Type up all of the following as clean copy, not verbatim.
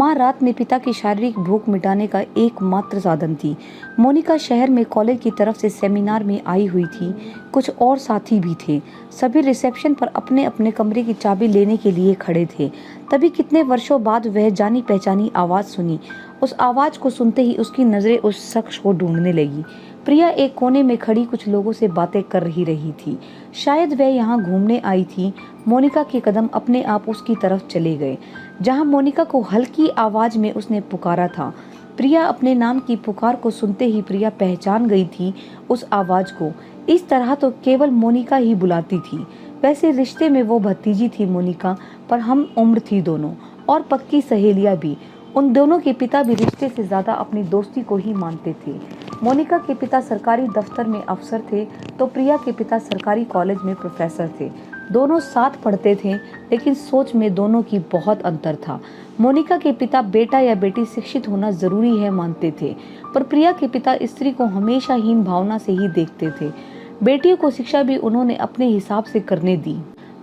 माँ रात में पिता की शारीरिक भूख मिटाने का एकमात्र साधन थी। मोनिका शहर में कॉलेज की तरफ से सेमिनार में आई हुई थी। कुछ और साथी भी थे। सभी रिसेप्शन पर अपने अपने कमरे की चाबी लेने के लिए खड़े थे। तभी कितने वर्षों बाद वह जानी पहचानी आवाज़ सुनी। उस आवाज़ को सुनते ही उसकी नज़रें उस शख्स को ढूंढने लगी। प्रिया एक कोने में खड़ी कुछ लोगों से बातें कर ही रही थी। शायद वह यहाँ घूमने आई थी। मोनिका के कदम अपने आप उसकी तरफ चले गए, जहाँ मोनिका को हल्की आवाज में उसने पुकारा था। प्रिया अपने नाम की पुकार को सुनते ही प्रिया पहचान गई थी उस आवाज को। इस तरह तो केवल मोनिका ही बुलाती थी। वैसे रिश्ते में वो भतीजी थी मोनिका, पर हम उम्र थी दोनों और पक्की सहेलियां भी। उन दोनों के पिता भी रिश्ते से ज्यादा अपनी दोस्ती को ही मानते थे। मोनिका के पिता सरकारी दफ्तर में अफसर थे, तो प्रिया के पिता सरकारी कॉलेज में प्रोफेसर थे। दोनों साथ पढ़ते थे, लेकिन सोच में दोनों की बहुत अंतर था। मोनिका के पिता बेटा या बेटी शिक्षित होना जरूरी है मानते थे, पर प्रिया के पिता स्त्री को हमेशा हीन भावना से ही देखते थे। बेटियों को शिक्षा भी उन्होंने अपने हिसाब से करने दी।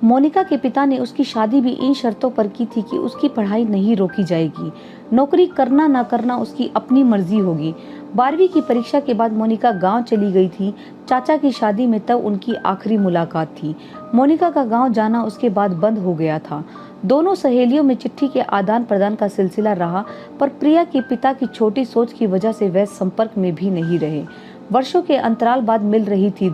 मोनिका के पिता ने उसकी शादी भी इन शर्तों पर की थी कि उसकी पढ़ाई नहीं रोकी जाएगी। नौकरी करना ना करना उसकी अपनी मर्जी होगी। 12वीं की परीक्षा के बाद मोनिका गांव चली गई थी। चाचा की शादी में तब उनकी आखिरी मुलाकात थी। मोनिका का गांव जाना उसके बाद बंद हो गया था। दोनों सहेलियों में चिट्ठी के आदान प्रदान का सिलसिला रहा, पर प्रिया के पिता की छोटी सोच की वजह से वह संपर्क में भी नहीं रहे। वर्षों के अंतराल बाद मिल रही थी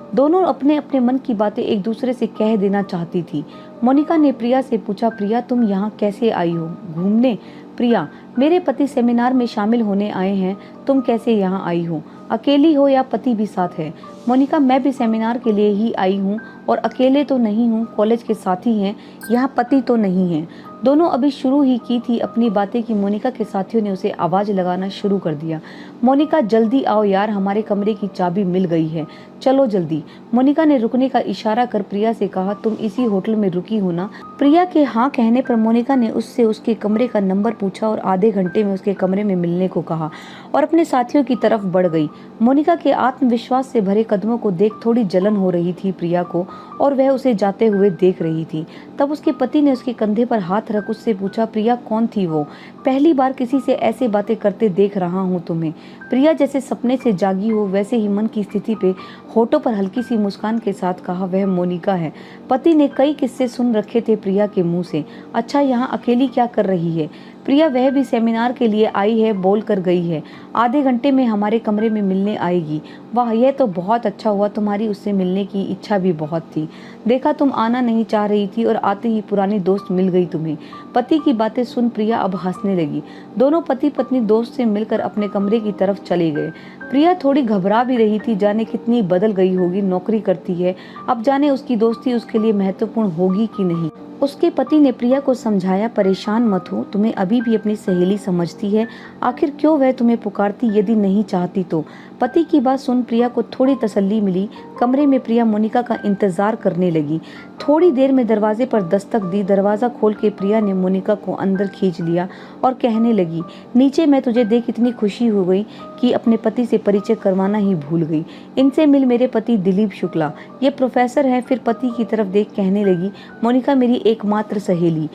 दोनों अपने अपने मन की बातें एक दूसरे से कह देना चाहती थी। मोनिका ने प्रिया से पूछा, प्रिया तुम यहाँ कैसे आई हो? घूमने? प्रिया, मेरे पति सेमिनार में शामिल होने आए हैं। तुम कैसे यहाँ आई हो? अकेली हो या पति भी साथ है? मोनिका, मैं भी सेमिनार के लिए ही आई हूँ और अकेले तो नहीं हूँ, कॉलेज के साथी हैं, यहाँ पति तो नहीं है। दोनों अभी शुरू ही की थी अपनी बातें कि मोनिका के साथियों ने उसे आवाज लगाना शुरू कर दिया। मोनिका, जल्दी आओ यार, हमारे कमरे की चाबी मिल गई है, चलो जल्दी। मोनिका ने रुकने का इशारा कर प्रिया से कहा, तुम इसी होटल में रुकी हो ना? प्रिया के हाँ कहने पर मोनिका ने उससे उसके कमरे का नंबर पूछा और आधे घंटे में उसके कमरे में मिलने को कहा और अपने साथियों की तरफ बढ़ गई। मोनिका के आत्मविश्वास से भरे कदमों को देख थोड़ी जलन हो रही थी प्रिया को, और वह उसे जाते हुए देख रही थी। तब उसके पति ने उसके कंधे पर हाथ रख उससे पूछा, प्रिया कौन थी वो? पहली बार किसी से ऐसे बातें करते देख रहा हूँ तुम्हें। प्रिया जैसे सपने से जागी हो वैसे ही मन की स्थिति पे होठों पर हल्की सी मुस्कान के साथ कहा, वह मोनिका है। पति ने कई किस्से सुन रखे थे प्रिया के मुंह से। अच्छा, यहाँ अकेली क्या कर रही है? प्रिया, वह भी सेमिनार के लिए आई है, बोल कर गई है आधे घंटे में हमारे कमरे में मिलने आएगी। वाह, यह तो बहुत अच्छा हुआ, तुम्हारी उससे मिलने की इच्छा भी बहुत थी। देखा तुम आना नहीं चाह रही थी और आते ही पुरानी दोस्त मिल गई तुम्हें। पति की बातें सुन प्रिया अब हंसने लगी। दोनों पति पत्नी दोस्त से मिलकर अपने कमरे की तरफ चले गए। प्रिया थोड़ी घबरा भी रही थी, जाने कितनी बदल गई होगी, नौकरी करती है, अब जाने उसकी दोस्ती उसके लिए महत्वपूर्ण होगी कि नहीं। उसके पति ने प्रिया को समझाया, परेशान मत हो, तुम्हें अभी भी अपनी सहेली समझती है, आखिर क्यों वह तुम्हें पुकारती यदि नहीं चाहती तो। पति की बात सुन प्रिया को थोड़ी तसल्ली मिली। कमरे में प्रिया मोनिका का इंतजार करने लगी। थोड़ी देर में दरवाजे पर दस्तक दी। दरवाजा खोल के प्रिया ने मोनिका को अंदर खींच लिया और कहने लगी, नीचे मैं तुझे देख इतनी खुशी हो गई कि अपने पति से परिचय करवाना ही भूल गई। इनसे मिल, मेरे पति दिलीप शुक्ला, ये प्रोफेसर हैं। फिर पति की तरफ देख कहने लगी, मोनिका मेरी एकमात्र सहेली।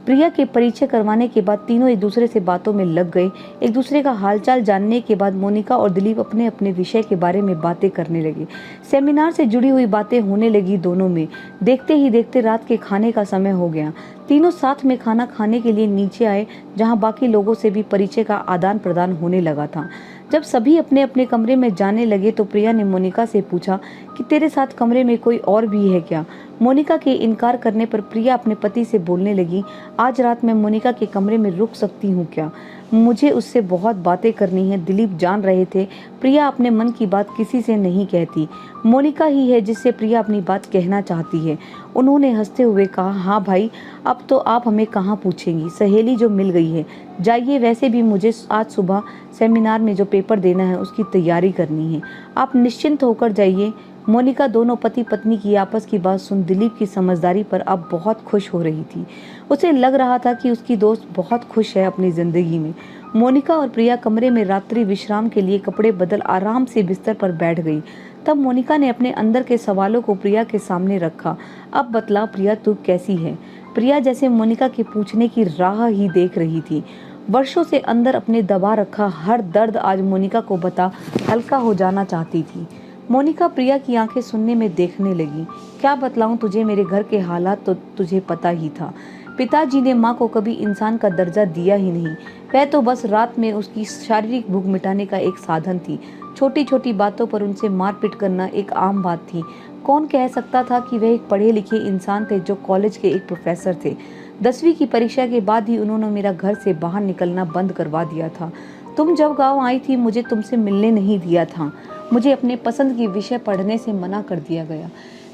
प्रिया के परिचय करवाने के बाद तीनों एक दूसरे से बातों में लग गए। एक दूसरे का हालचाल जानने के बाद मोनिका और दिलीप अपने अपने विषय के बारे में बातें करने लगे। सेमिनार से जुड़ी हुई बातें होने लगी दोनों में। देखते ही देखते रात के खाने का समय हो गया। तीनों साथ में खाना खाने के लिए नीचे आए, जहां बाकी लोगों से भी परिचय का आदान प्रदान होने लगा था। जब सभी अपने अपने कमरे में जाने लगे तो प्रिया ने मोनिका से पूछा कि तेरे साथ कमरे में कोई और भी है क्या? मोनिका के इनकार करने पर प्रिया अपने पति से बोलने लगी, आज रात मैं मोनिका के कमरे में रुक सकती हूँ क्या? मुझे उससे बहुत बातें करनी है। दिलीप जान रहे थे प्रिया अपने मन की बात किसी से नहीं कहती। मोनिका ही है जिससे प्रिया अपनी बात कहना चाहती है। उन्होंने हंसते हुए कहा, हाँ भाई, अब तो आप हमें कहाँ पूछेंगी, सहेली जो मिल गई है। जाइए, वैसे भी मुझे आज सुबह सेमिनार में जो पेपर देना है उसकी तैयारी करनी है, आप निश्चिंत होकर जाइए। मोनिका दोनों पति पत्नी की आपस की बात सुन दिलीप की समझदारी पर अब बहुत खुश हो रही थी। उसे लग रहा था कि उसकी दोस्त बहुत खुश है अपनी जिंदगी में। मोनिका और प्रिया कमरे में रात्रि विश्राम के लिए कपड़े बदल आराम से बिस्तर पर बैठ गई। तब मोनिका ने अपने अंदर के सवालों को प्रिया के सामने रखा। अब बतला प्रिया, तू कैसी है? प्रिया जैसे मोनिका के पूछने की राह ही देख रही थी। वर्षों से अंदर अपने दबा रखा हर दर्द आज मोनिका को बता हल्का हो जाना चाहती थी। मोनिका प्रिया की आंखें सुनने में देखने लगी। क्या बतलाऊं तुझे, मेरे घर के हालात तो तुझे पता ही था। पिताजी ने माँ को कभी इंसान का दर्जा दिया ही नहीं। वह तो बस रात में उसकी शारीरिक भूख मिटाने का एक साधन थी। छोटी छोटी बातों पर उनसे मारपीट करना एक आम बात थी। कौन कह सकता था कि वह एक पढ़े लिखे इंसान थे जो कॉलेज के एक प्रोफेसर थे। 10वीं की परीक्षा के बाद ही उन्होंने मेरा घर से बाहर निकलना बंद करवा दिया था। तुम जब गांव आई थी मुझे तुमसे मिलने नहीं दिया था। मुझे अपने पसंद की विषय पढ़ने से मना कर दिया गया।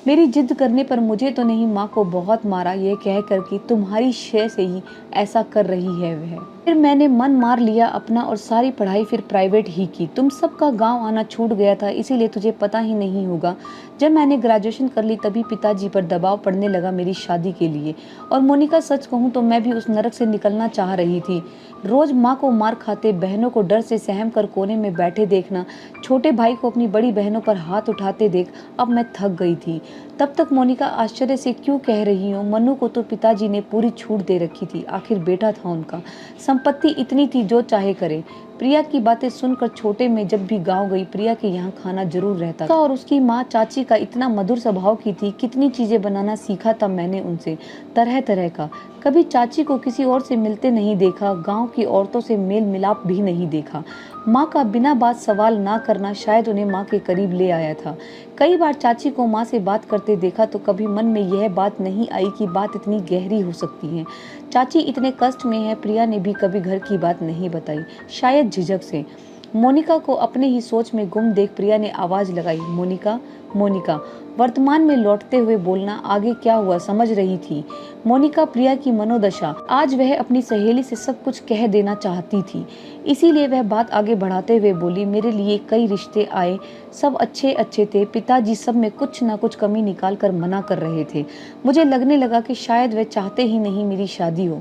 मेरी जिद करने पर मुझे तो नहीं, माँ को बहुत मारा, यह कहकर कि तुम्हारी शय से ही ऐसा कर रही है वह। फिर मैंने मन मार लिया अपना और सारी पढ़ाई फिर प्राइवेट ही की। तुम सबका गांव आना छूट गया था, इसीलिए तुझे पता ही नहीं होगा। जब मैंने ग्रेजुएशन कर ली तभी पिताजी पर दबाव पड़ने लगा मेरी शादी के लिए। और मोनिका सच कहूँ तो मैं भी उस नरक से निकलना चाह रही थी। रोज माँ को मार खाते, बहनों को डर से सहम कर कोने में बैठे देखना, छोटे भाई को अपनी बड़ी बहनों पर हाथ उठाते देख अब मैं थक गई थी। तब तक मोनिका आश्चर्य से क्यों कह रही हूँ, मन्नू को तो पिताजी ने पूरी छूट दे रखी थी, आखिर बेटा था उनका, संपत्ति इतनी थी जो चाहे करे। प्रिया की बातें सुनकर छोटे में जब भी गांव गई प्रिया के यहाँ खाना जरूर रहता था। और उसकी माँ चाची का इतना मधुर स्वभाव की थी, कितनी चीजें बनाना सीखा था मैंने उनसे, तरह तरह का। कभी चाची को किसी और से मिलते नहीं देखा, गांव की औरतों से मेल मिलाप भी नहीं देखा। माँ का बिना बात सवाल ना करना शायद उन्हें माँ के करीब ले आया था। कई बार चाची को माँ से बात करते देखा तो कभी मन में यह बात नहीं आई कि बात इतनी गहरी हो सकती है। चाची इतने कष्ट में है, प्रिया ने भी कभी घर की बात नहीं बताई, शायद झिझक से। मोनिका को अपने ही सोच में गुम देख प्रिया ने आवाज लगाई, मोनिका मोनिका। वर्तमान में लौटते हुए बोलना, आगे क्या हुआ समझ रही थी मोनिका प्रिया की मनोदशा। आज वह अपनी सहेली से सब कुछ कह देना चाहती थी, इसीलिए वह बात आगे बढ़ाते हुए बोली, मेरे लिए कई रिश्ते आए, सब अच्छे अच्छे थे, पिताजी सब में कुछ ना कुछ कमी निकाल कर मना कर रहे थे। मुझे लगने लगा कि शायद वह चाहते ही नहीं मेरी शादी हो।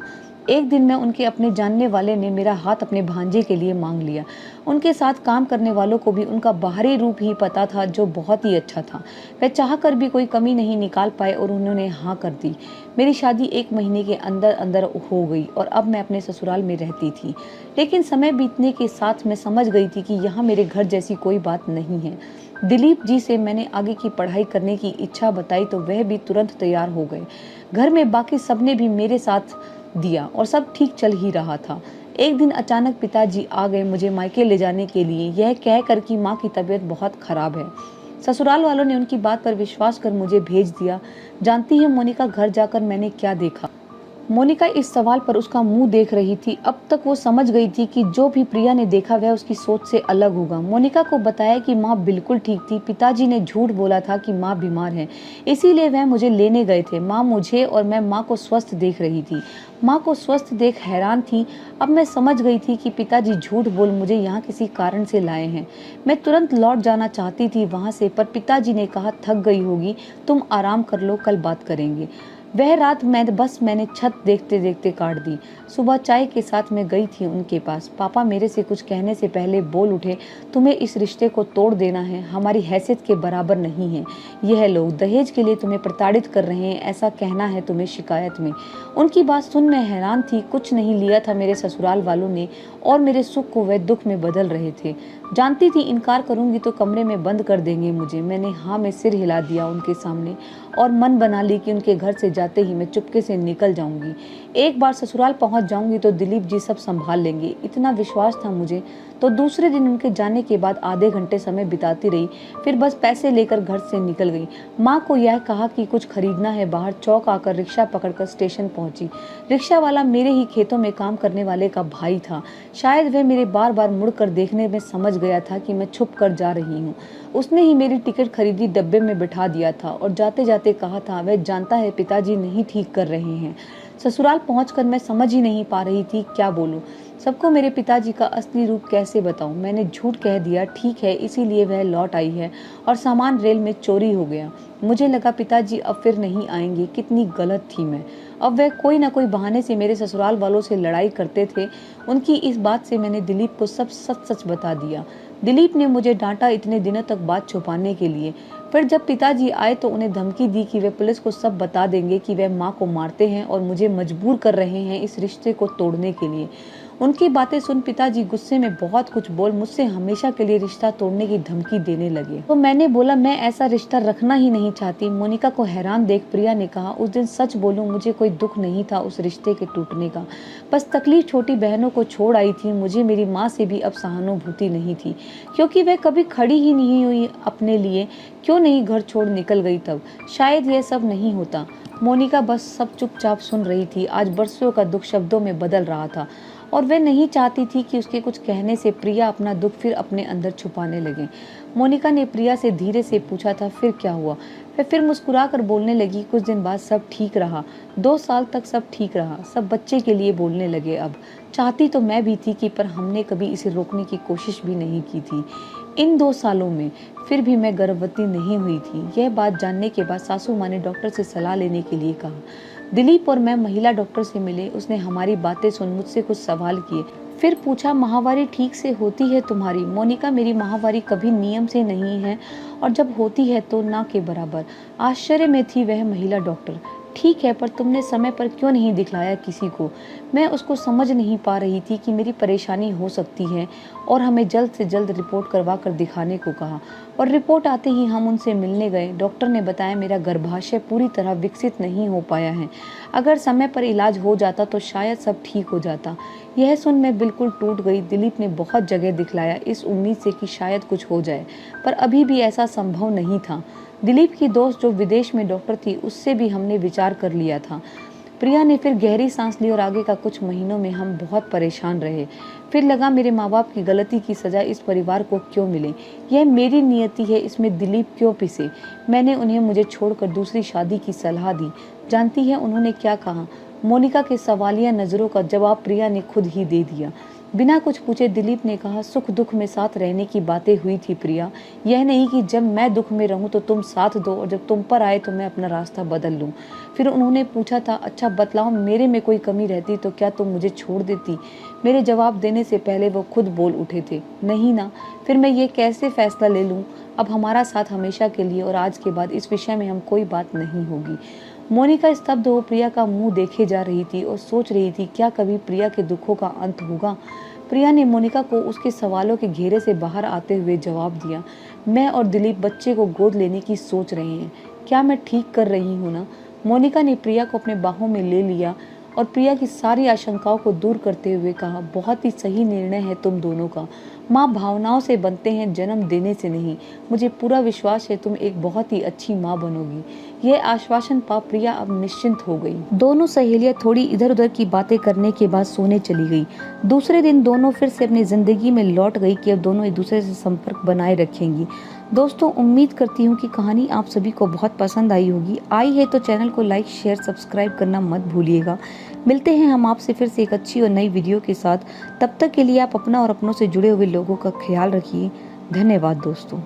एक दिन में उनके अपने जानने वाले ने मेरा हाथ अपने भांजे के लिए मांग लिया। उनके साथ काम करने वालों को भी उनका बाहरी रूप ही पता था जो बहुत ही अच्छा था। वह चाहकर भी कोई कमी नहीं निकाल पाए और उन्होंने हाँ कर दी। मेरी शादी 1 महीने के अंदर अंदर हो गई और अब मैं अपने ससुराल में रहती थी। लेकिन समय बीतने के साथ मैं समझ गई थी कि यहाँ मेरे घर जैसी कोई बात नहीं है। दिलीप जी से मैंने आगे की पढ़ाई करने की इच्छा बताई तो वह भी तुरंत तैयार हो गए। घर में बाकी सबने भी मेरे साथ दिया और सब ठीक चल ही रहा था। एक दिन अचानक पिताजी आ गए मुझे मायके ले जाने के लिए, यह कहकर कि माँ की तबीयत बहुत खराब है। ससुराल वालों ने उनकी बात पर विश्वास कर मुझे भेज दिया। जानती है मोनिका, घर जाकर मैंने क्या देखा। मोनिका इस सवाल पर उसका मुंह देख रही थी। अब तक वो समझ गई थी कि जो भी प्रिया ने देखा वह उसकी सोच से अलग होगा। मोनिका को बताया कि माँ बिल्कुल ठीक थी, पिताजी ने झूठ बोला था कि माँ बीमार है, इसीलिए वह मुझे लेने गए थे। माँ मुझे और मैं माँ को स्वस्थ देख रही थी। माँ को स्वस्थ देख हैरान थी। अब मैं समझ गई थी कि पिताजी झूठ बोल मुझे यहाँ किसी कारण से लाए हैं। मैं तुरंत लौट जाना चाहती थी वहाँ से, पर पिताजी ने कहा थक गई होगी, तुम आराम कर लो, कल बात करेंगे। वह रात मैंने छत देखते देखते काट दी। सुबह चाय के साथ मैं गई थी उनके पास। पापा मेरे से कुछ कहने से पहले बोल उठे, तुम्हें इस रिश्ते को तोड़ देना है, हमारी हैसियत के बराबर नहीं है। यह लोग दहेज के लिए तुम्हें प्रताड़ित कर रहे हैं, ऐसा कहना है तुम्हें शिकायत में। उनकी बात सुन मैं हैरान थी। कुछ नहीं लिया था मेरे ससुराल वालों ने और मेरे सुख को वह दुख में बदल रहे थे। जानती थी इनकार करूंगी तो कमरे में बंद कर देंगे मुझे। मैंने हाँ में सिर हिला दिया उनके सामने और मन बना ली कि उनके घर से जाते ही मैं चुपके से निकल जाऊंगी। एक बार ससुराल पहुंच जाऊंगी तो दिलीप जी सब संभाल लेंगे, इतना विश्वास था मुझे। तो दूसरे दिन उनके जाने के बाद आधे घंटे समय बिताती रही, फिर बस पैसे लेकर घर से निकल गई। माँ को यह कहा कि कुछ खरीदना है बाहर। चौक आकर रिक्शा पकड़कर स्टेशन पहुंची। रिक्शा वाला मेरे ही खेतों में काम करने वाले का भाई था। शायद वह मेरे बार बार मुड़कर देखने में समझ गया था कि मैं छुप कर जा रही हूँ। उसने ही मेरी टिकट खरीदी, डब्बे में बिठा दिया था और जाते जाते कहा था, वह जानता है पिताजी नहीं ठीक कर रहे हैं। ससुराल पहुंचकर मैं समझ ही नहीं पा रही थी क्या बोलूं। सबको मेरे पिताजी का असली रूप कैसे बताऊं। मैंने झूठ कह दिया ठीक है, इसीलिए वह लौट आई है और सामान रेल में चोरी हो गया। मुझे लगा पिताजी अब फिर नहीं आएंगे। कितनी गलत थी मैं। अब वह कोई ना कोई बहाने से मेरे ससुराल वालों से लड़ाई करते थे। उनकी इस बात से मैंने दिलीप को सब सच सच बता दिया। दिलीप ने मुझे डांटा इतने दिनों तक बात छुपाने के लिए। फिर जब पिताजी आए तो उन्हें धमकी दी कि वे पुलिस को सब बता देंगे कि वह माँ को मारते हैं और मुझे मजबूर कर रहे हैं इस रिश्ते को तोड़ने के लिए। उनकी बातें सुन पिताजी गुस्से में बहुत कुछ बोल मुझसे हमेशा के लिए रिश्ता तोड़ने की धमकी देने लगे। तो मैंने बोला मैं ऐसा रिश्ता रखना ही नहीं चाहती। मोनिका को हैरान देख प्रिया ने कहा, उस दिन सच बोलूं मुझे कोई दुख नहीं था उस रिश्ते के टूटने का, बस तकलीफ छोटी बहनों को छोड़ आई थी। मुझे मेरी माँ से भी अब सहानुभूति नहीं थी, क्योंकि वह कभी खड़ी ही नहीं हुई अपने लिए। क्यों नहीं घर छोड़ निकल गई तब, शायद यह सब नहीं होता। मोनिका बस सब चुपचाप सुन रही थी। आज बरसों का दुख शब्दों में बदल रहा था और वह नहीं चाहती थी कि उसके कुछ कहने से प्रिया अपना दुख फिर अपने अंदर छुपाने लगे। मोनिका ने प्रिया से धीरे से पूछा था, फिर क्या हुआ? वह फिर मुस्कुरा कर बोलने लगी, कुछ दिन बाद सब ठीक रहा, 2 साल तक सब ठीक रहा। सब बच्चे के लिए बोलने लगे। अब चाहती तो मैं भी थी कि पर हमने कभी इसे रोकने की कोशिश भी नहीं की थी इन 2 सालों में। फिर भी मैं गर्भवती नहीं हुई थी। यह बात जानने के बाद सासू माँ ने डॉक्टर से सलाह लेने के लिए कहा। दिलीप और मैं महिला डॉक्टर से मिले। उसने हमारी बातें सुन मुझसे कुछ सवाल किए, फिर पूछा, माहवारी ठीक से होती है तुम्हारी? मोनिका, मेरी माहवारी कभी नियम से नहीं है और जब होती है तो ना के बराबर। आश्चर्य में थी वह महिला डॉक्टर। ठीक है, पर तुमने समय पर क्यों नहीं दिखलाया किसी को? मैं उसको समझ नहीं पा रही थी कि मेरी परेशानी हो सकती है और हमें जल्द से जल्द रिपोर्ट करवा कर दिखाने को कहा। और रिपोर्ट आते ही हम उनसे मिलने गए। डॉक्टर ने बताया मेरा गर्भाशय पूरी तरह विकसित नहीं हो पाया है। अगर समय पर इलाज हो जाता तो शायद सब ठीक हो जाता। यह सुन मैं बिल्कुल टूट गई। दिलीप ने बहुत जगह दिखलाया इस उम्मीद से कि शायद कुछ हो जाए, पर अभी भी ऐसा संभव नहीं था। दिलीप की दोस्त जो विदेश में डॉक्टर थी उससे भी हमने विचार कर लिया था। प्रिया ने फिर गहरी सांस ली और आगे का कुछ महीनों में हम बहुत परेशान रहे। फिर लगा मेरे माँ बाप की गलती की सजा इस परिवार को क्यों मिले? यह मेरी नियति है, इसमें दिलीप क्यों पिसे? मैंने उन्हें मुझे छोड़कर दूसरी शादी की सलाह दी। जानती है उन्होंने क्या कहा? मोनिका के सवालिया नजरों का जवाब प्रिया ने खुद ही दे दिया। बिना कुछ पूछे दिलीप ने कहा, सुख दुख में साथ रहने की बातें हुई थी प्रिया, यह नहीं कि जब मैं दुख में रहूं तो तुम साथ दो और जब तुम पर आए तो मैं अपना रास्ता बदल लूं। फिर उन्होंने पूछा था, अच्छा बतलाओ मेरे में कोई कमी रहती तो क्या तुम मुझे छोड़ देती? मेरे जवाब देने से पहले वो खुद बोल उठे थे, नहीं ना। फिर मैं ये कैसे फैसला ले लूं? अब हमारा साथ हमेशा के लिए और आज के बाद इस विषय में हम कोई बात नहीं होगी। मोनिका स्तब्ध हो प्रिया का मुंह देखे जा रही थी और सोच रही थी क्या कभी प्रिया के दुखों का अंत होगा। प्रिया ने मोनिका को उसके सवालों के घेरे से बाहर आते हुए जवाब दिया, मैं और दिलीप बच्चे को गोद लेने की सोच रहे हैं। क्या मैं ठीक कर रही हूँ ना? मोनिका ने प्रिया को अपने बाहों में ले लिया और प्रिया की सारी आशंकाओं को दूर करते हुए कहा, बहुत ही सही निर्णय है तुम दोनों का। माँ भावनाओं से बनते हैं, जन्म देने से नहीं। मुझे पूरा विश्वास है तुम एक बहुत ही अच्छी माँ बनोगी। यह आश्वासन पा प्रिया अब निश्चिंत हो गई। दोनों सहेलियां थोड़ी इधर उधर की बातें करने के बाद सोने चली गई। दूसरे दिन दोनों फिर से अपनी जिंदगी में लौट गई कि अब दोनों एक दूसरे से संपर्क बनाए रखेंगी। दोस्तों, उम्मीद करती हूँ कि कहानी आप सभी को बहुत पसंद आई होगी। आई है तो चैनल को लाइक शेयर सब्सक्राइब करना मत भूलिएगा। मिलते हैं हम आपसे फिर से एक अच्छी और नई वीडियो के साथ। तब तक के लिए आप अपना और अपनों से जुड़े हुए लोगों का ख्याल रखिए। धन्यवाद दोस्तों।